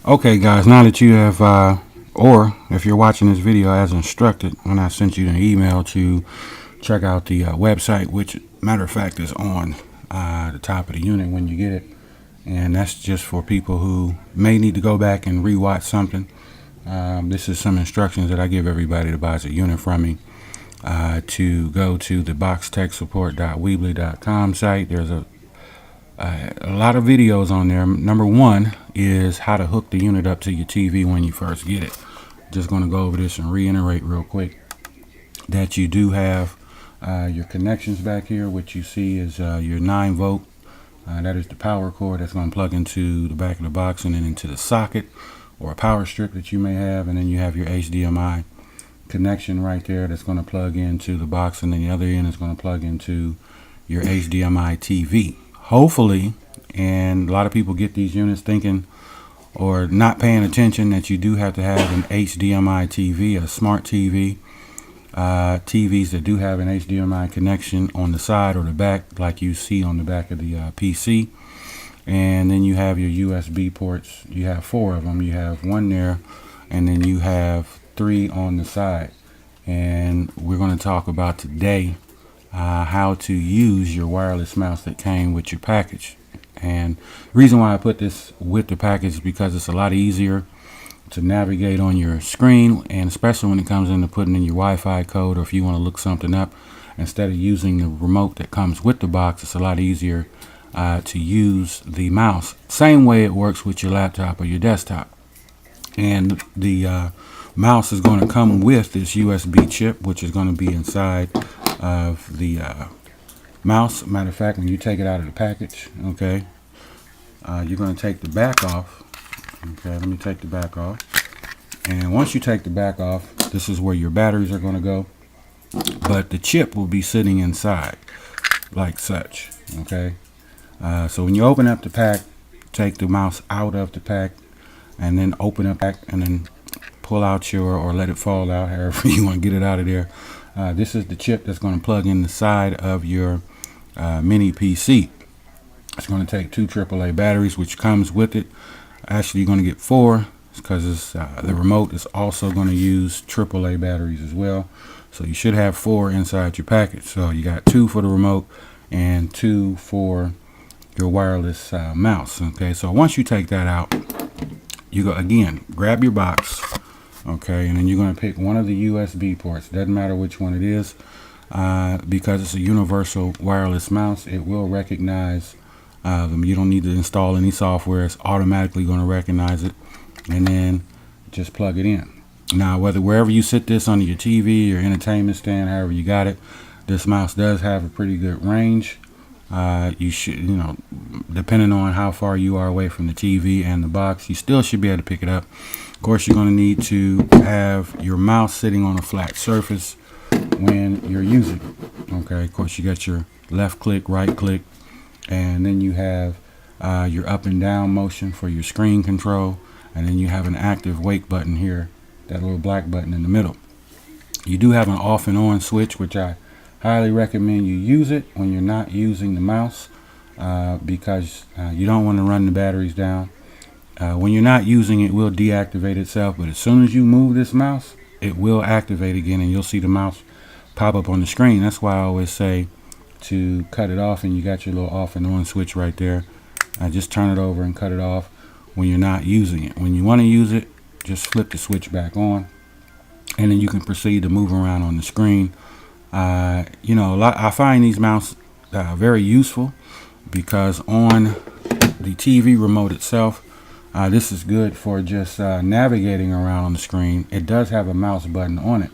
Okay, guys, now that you have, or if you're watching this video as instructed, when I sent you an email to check out the website, which, matter of fact, is on the top of the unit when you get it. And that's just for people who may need to go back and rewatch something. This is some instructions that I give everybody that buys a unit from me to go to the boxtechsupport.weebly.com site. There's a lot of videos on there. Number one is how to hook the unit up to your TV when you first get it. Just going to go over this and reiterate real quick that you do have your connections back here. What you see is your 9-volt. That is the power cord that's going to plug into the back of the box and then into the socket or a power strip that you may have. And then you have your HDMI connection right there that's going to plug into the box, and then the other end is going to plug into your HDMI TV. Hopefully, and a lot of people get these units thinking or not paying attention that you do have to have an HDMI TV, a smart TV. TVs that do have an HDMI connection on the side or the back, like you see on the back of the PC. And then you have your USB ports. You have 4 of them. You have 1 there, and then you have 3 on the side. And we're going to talk about today how to use your wireless mouse that came with your package. And the reason why I put this with the package is because it's a lot easier to navigate on your screen, and especially when it comes into putting in your Wi-Fi code, or if you want to look something up instead of using the remote that comes with the box. It's a lot easier to use the mouse, same way it works with your laptop or your desktop. And the mouse is going to come with this USB chip, which is going to be inside of the mouse. Matter of fact, when you take it out of the package, okay, you're going to take the back off. Okay, let me take the back off. And once you take the back off, this is where your batteries are going to go, but the chip will be sitting inside like such. Okay, so when you open up the pack, take the mouse out of the pack, and then open up pack, and then pull out your, or let it fall out, however you want to get it out of there. This is the chip that's going to plug in the side of your mini PC. It's going to take 2 AAA batteries, which comes with it. Actually, you're going to get 4 because the remote is also going to use AAA batteries as well. So you should have 4 inside your package. So you got 2 for the remote and 2 for your wireless mouse. Okay, so once you take that out, you go again, grab your box. Okay, and then you're going to pick one of the USB ports. Doesn't matter which one it is, because it's a universal wireless mouse. It will recognize them. You don't need to install any software. It's automatically going to recognize it, and then just plug it in. Now, wherever you sit this under your TV, your entertainment stand, however you got it, this mouse does have a pretty good range. You should, depending on how far you are away from the TV and the box, you still should be able to pick it up. Of course, you're going to need to have your mouse sitting on a flat surface when you're using it. Okay, of course, you got your left click, right click, and then you have your up and down motion for your screen control, and then you have an active wake button here, that little black button in the middle. You do have an off and on switch, which I highly recommend you use it when you're not using the mouse, because you don't want to run the batteries down. When you're not using it, it will deactivate itself, but as soon as you move this mouse, it will activate again, and you'll see the mouse pop up on the screen. That's why I always say to cut it off, and you got your little off and on switch right there. Just turn it over and cut it off when you're not using it. When you want to use it, just flip the switch back on, and then you can proceed to move around on the screen. I find these mouse very useful because on the TV remote itself, this is good for just navigating around on the screen. It does have a mouse button on it,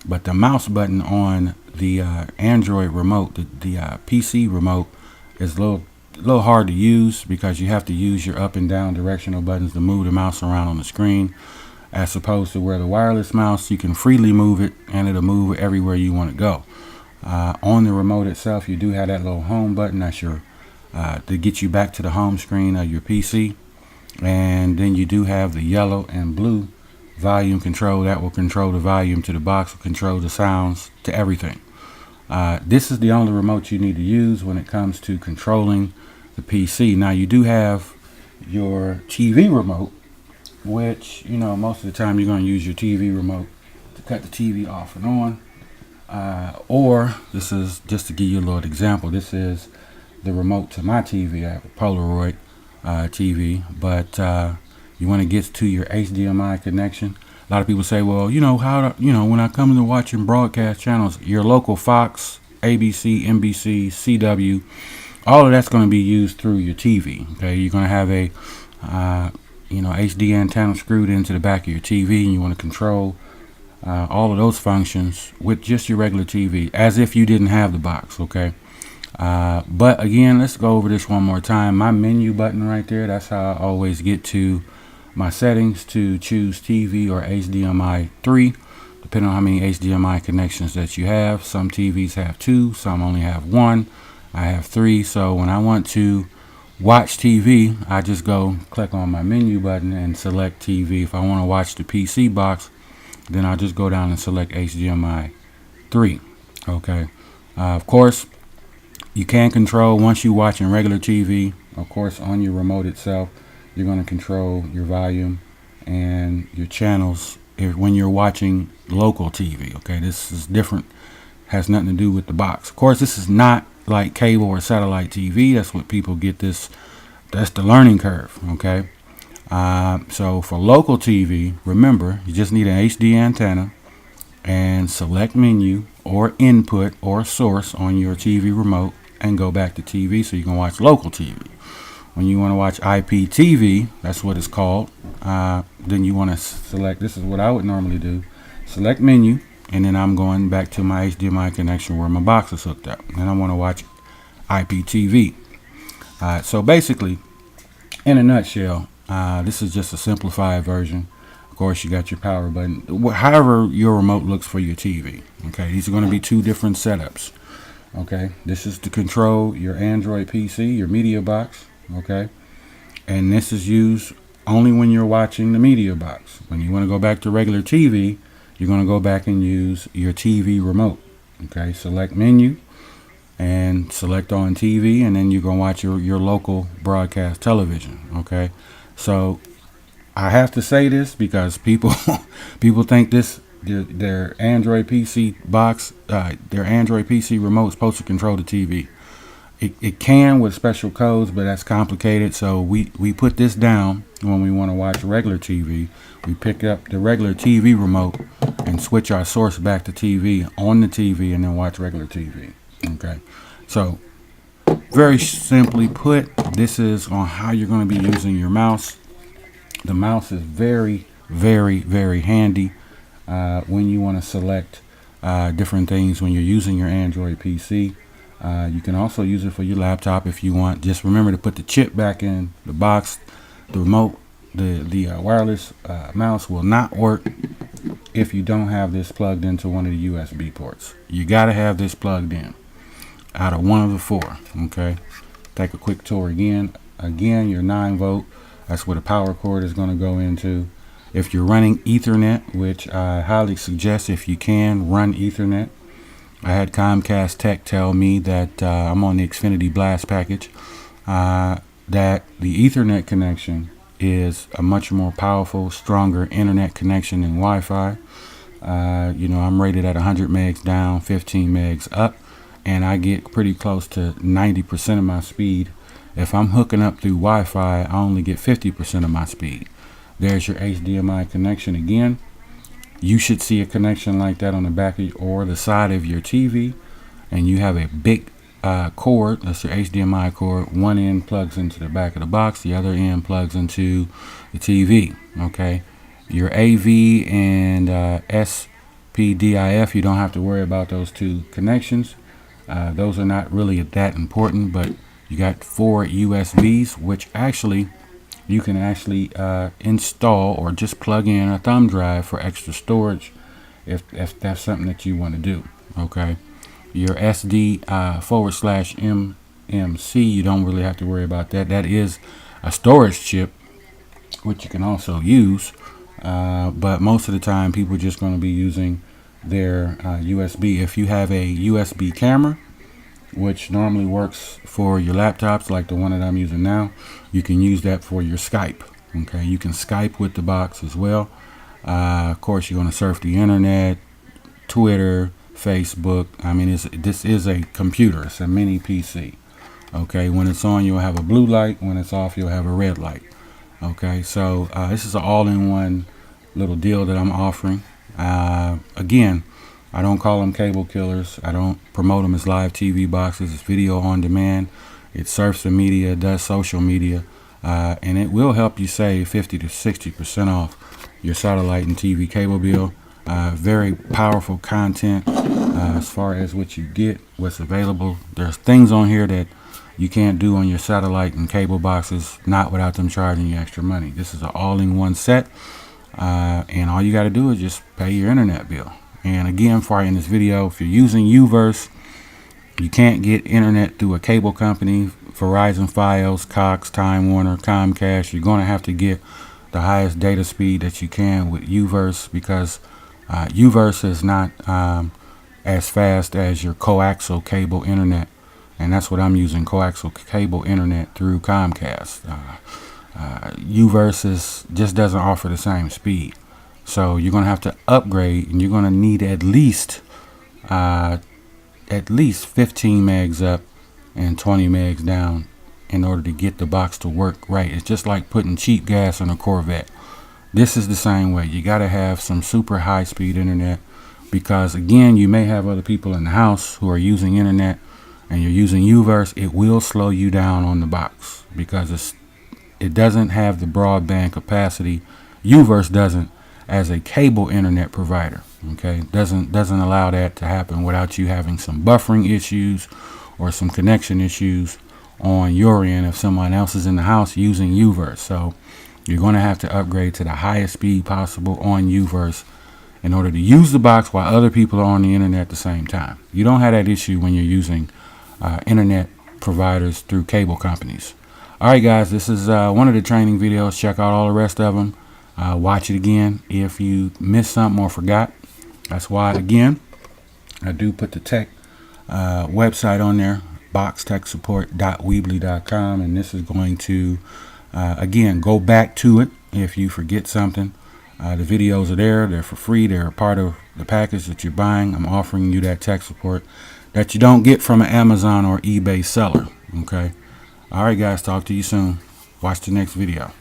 but the mouse button on the Android remote, the PC remote, is a little hard to use because you have to use your up and down directional buttons to move the mouse around on the screen, as opposed to where the wireless mouse, you can freely move it and it'll move everywhere you want to go. On the remote itself, you do have that little home button. That's your to get you back to the home screen of your PC. And then you do have the yellow and blue volume control that will control the volume to the box, will control the sounds to everything. This is the only remote you need to use when it comes to controlling the PC. Now, you do have your TV remote, which, you know, most of the time you're going to use your TV remote to cut the TV off and on. Or this is just to give you a little example. This is the remote to my TV. I have a Polaroid TV, but you want to get to your HDMI connection. A lot of people say, well, you know, when I come to watching broadcast channels, your local Fox, ABC, NBC, CW, all of that's going to be used through your TV. Okay, you're going to have a HD antenna screwed into the back of your TV, and you want to control all of those functions with just your regular TV, as if you didn't have the box. Okay. But again, let's go over this one more time. My menu button right there, that's how I always get to my settings to choose TV or HDMI 3, depending on how many HDMI connections that you have. Some TVs have 2, some only have 1. I have 3, so when I want to watch TV, I just go click on my menu button and select TV. If I want to watch the PC box, then I'll just go down and select HDMI 3. Okay. Of course, you can control, once you're watching regular TV, of course, on your remote itself, you're going to control your volume and your channels when you're watching local TV. Okay, this is different, has nothing to do with the box. Of course, this is not like cable or satellite TV. That's what people get this. That's the learning curve. Okay, so for local TV, remember, you just need an HD antenna and select menu or input or source on your TV remote and go back to TV so you can watch local TV. When you want to watch IPTV, that's what it's called, then you want to select, this is what I would normally do, select menu, and then I'm going back to my HDMI connection where my box is hooked up, and I want to watch IPTV. So basically, in a nutshell, this is just a simplified version. Of course, you got your power button, however your remote looks for your TV. Okay, these are going to be 2 different setups. Okay, this is to control your Android PC, your media box. Okay, and this is used only when you're watching the media box. When you want to go back to regular TV, you're going to go back and use your TV remote. Okay, select menu and select on TV, and then you're going to watch your local broadcast television. Okay, so I have to say this because people think their Android PC box, their Android PC remote is supposed to control the TV. It can with special codes, but that's complicated. So we put this down when we want to watch regular TV. We pick up the regular TV remote and switch our source back to TV on the TV, and then watch regular TV. Okay, so very simply put, this is on how you're going to be using your mouse. The mouse is very, very, very handy when you want to select different things when you're using your Android PC. You can also use it for your laptop if you want. Just remember to put the chip back in the box. The remote, the wireless mouse will not work if you don't have this plugged into one of the USB ports. You got to have this plugged in out of one of the 4. Okay, take a quick tour again. Again, your 9-volt, that's where the power cord is going to go into. If you're running Ethernet, which I highly suggest if you can run Ethernet. I had Comcast Tech tell me that I'm on the Xfinity Blast package, that the Ethernet connection is a much more powerful, stronger internet connection than Wi-Fi. I'm rated at 100 megs down, 15 megs up, and I get pretty close to 90% of my speed. If I'm hooking up through Wi-Fi, I only get 50% of my speed. There's your HDMI connection again. You should see a connection like that on the back of or the side of your TV, and you have a big cord. That's your HDMI cord. One end plugs into the back of the box, the other end plugs into the TV. Okay, your AV and SPDIF, you don't have to worry about those 2 connections. Those are not really that important, but you got 4 USBs, which actually you can actually install or just plug in a thumb drive for extra storage if that's something that you want to do. Okay, your SD /MMC, you don't really have to worry about that. That is a storage chip, which you can also use, but most of the time people are just going to be using their USB. If you have a USB camera, which normally works for your laptops like the one that I'm using now, you can use that for your Skype. Okay, you can Skype with the box as well. Of course, you're going to surf the internet, Twitter, Facebook. I mean, this is a computer. It's a mini PC. Okay, when it's on, you'll have a blue light. When it's off, you'll have a red light. Okay, so this is an all-in-one little deal that I'm offering. Again, I don't call them cable killers. I don't promote them as live TV boxes. It's video on demand. It surfs the media, does social media, and it will help you save 50 to 60% off your satellite and TV cable bill. Very powerful content as far as what you get, what's available. There's things on here that you can't do on your satellite and cable boxes, not without them charging you extra money. This is an all-in-one set, and all you got to do is just pay your internet bill. And again, before I end this video, if you're using UVerse, you can't get internet through a cable company, Verizon, Fios, Cox, Time Warner, Comcast. You're going to have to get the highest data speed that you can with UVerse, because UVerse is not as fast as your coaxial cable internet. And that's what I'm using, coaxial cable internet through Comcast. UVerse just doesn't offer the same speed. So you're going to have to upgrade, and you're going to need at least 15 megs up and 20 megs down in order to get the box to work right. It's just like putting cheap gas in a Corvette. This is the same way. You got to have some super high speed internet, because again, you may have other people in the house who are using internet and you're using UVerse. It will slow you down on the box because it doesn't have the broadband capacity. UVerse doesn't, as a cable internet provider. Okay, doesn't allow that to happen without you having some buffering issues or some connection issues on your end if someone else is in the house using UVerse. So you're going to have to upgrade to the highest speed possible on UVerse in order to use the box while other people are on the internet at the same time. You don't have that issue when you're using internet providers through cable companies. Alright guys, this is one of the training videos. Check out all the rest of them. Watch it again if you missed something or forgot. That's why, again, I do put the tech website on there, boxtechsupport.weebly.com, and this is going to again, go back to it if you forget something. The videos are there. They're for free. They're a part of the package that you're buying. I'm offering you that tech support that you don't get from an Amazon or eBay seller. Okay. All right, guys. Talk to you soon. Watch the next video.